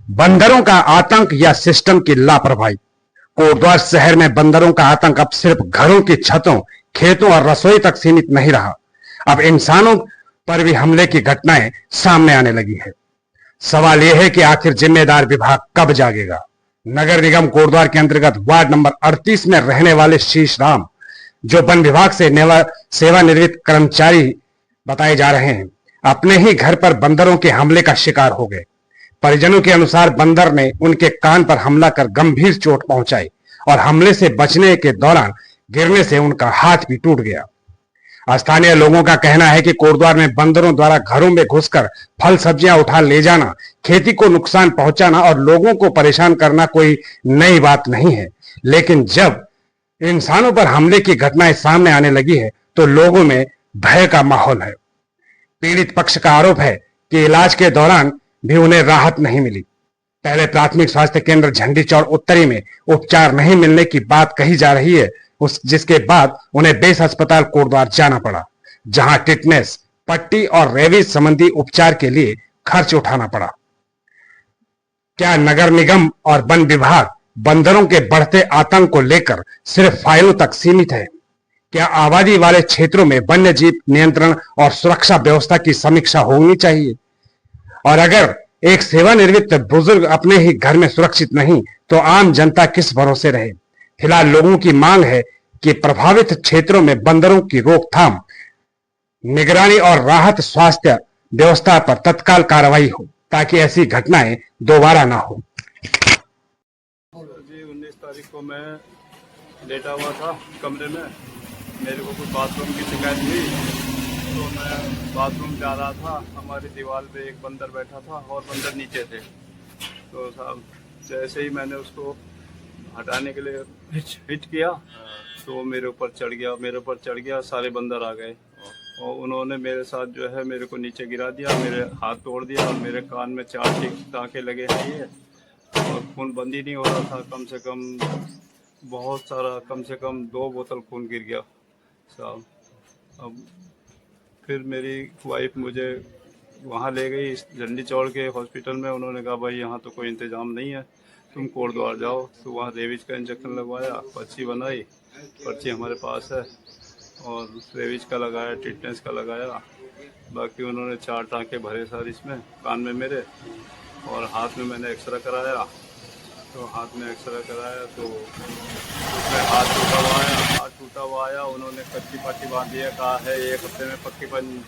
बंदरों का आतंक या सिस्टम की लापरवाही। कोटद्वार शहर में बंदरों का आतंक अब सिर्फ घरों की छतों, खेतों और रसोई तक सीमित नहीं रहा। अब इंसानों पर भी हमले की घटनाएं सामने आने लगी है। सवाल यह है कि आखिर जिम्मेदार विभाग कब जागेगा। नगर निगम कोटद्वार के अंतर्गत वार्ड नंबर 38 में रहने वाले शीश राम, जो वन विभाग से सेवानिवृत्त कर्मचारी बताए जा रहे हैं, अपने ही घर पर बंदरों के हमले का शिकार हो गए। परिजनों के अनुसार बंदर ने उनके कान पर हमला कर गंभीर चोट पहुंचाई और हमले से बचने के दौरान गिरने से उनका हाथ भी टूट गया। स्थानीय लोगों का कहना है कि कोटद्वार में बंदरों द्वारा घरों में घुसकर फल सब्जियां उठा ले जाना, खेती को नुकसान पहुंचाना और लोगों को परेशान करना कोई नई बात नहीं है। लेकिन जब इंसानों पर हमले की घटनाएं सामने आने लगी है तो लोगों में भय का माहौल है। पीड़ित पक्ष का आरोप है कि इलाज के दौरान भी उन्हें राहत नहीं मिली। पहले प्राथमिक स्वास्थ्य केंद्र झंडी चौर उत्तरी में उपचार नहीं मिलने की बात कही जा रही है, जिसके बाद उन्हें बेस अस्पताल कोटद्वार जाना पड़ा, जहां टिटनेस, पट्टी और रेबीज संबंधी उपचार के लिए खर्च उठाना पड़ा। क्या नगर निगम और वन विभाग बंदरों के बढ़ते आतंक को लेकर सिर्फ फाइलों तक सीमित है? क्या आबादी वाले क्षेत्रों में वन्य जीव नियंत्रण और सुरक्षा व्यवस्था की समीक्षा होनी चाहिए? और अगर एक सेवानिवृत्त बुजुर्ग अपने ही घर में सुरक्षित नहीं तो आम जनता किस भरोसे रहे? फिलहाल लोगों की मांग है कि प्रभावित क्षेत्रों में बंदरों की रोकथाम, निगरानी और राहत स्वास्थ्य व्यवस्था पर तत्काल कार्रवाई हो ताकि ऐसी घटनाएं दोबारा ना हो। जी 19 तारीख को मैं लेटा हुआ था कमरे में, मेरे को कुछ बाथरूम की शिकायत हुई तो मैं बाथरूम जा रहा था। हमारी दीवार पे एक बंदर बैठा था और बंदर नीचे थे। तो साहब जैसे ही मैंने उसको हटाने के लिए हिट किया तो मेरे ऊपर चढ़ गया। सारे बंदर आ गए और उन्होंने मेरे साथ जो है मेरे को नीचे गिरा दिया, मेरे हाथ तोड़ दिया और मेरे कान में 4 टाँके लगे हैं ये, और खून बंद ही नहीं हो रहा था। कम से कम बहुत सारा, कम से कम 2 बोतल खून गिर गया साहब। अब फिर मेरी वाइफ मुझे वहाँ ले गई झंडी चौड़ के हॉस्पिटल में। उन्होंने कहा भाई यहाँ तो कोई इंतज़ाम नहीं है, तुम कोटद्वार जाओ। तो वहाँ रेबीज का इंजेक्शन लगवाया, पर्ची बनाई, पर्ची हमारे पास है, और रेबीज का लगाया, टिटनेस का लगाया। बाकी उन्होंने 4 टाँके भरे सर इसमें, कान में मेरे, और हाथ में मैंने एक्सरे कराया। तो हाथ में एक्सरे कराया तो उसमें हाथ टूटा हुआ आया। उन्होंने कच्ची पट्टी बांध दिया, कहा है 1 हफ्ते में पट्टी बंद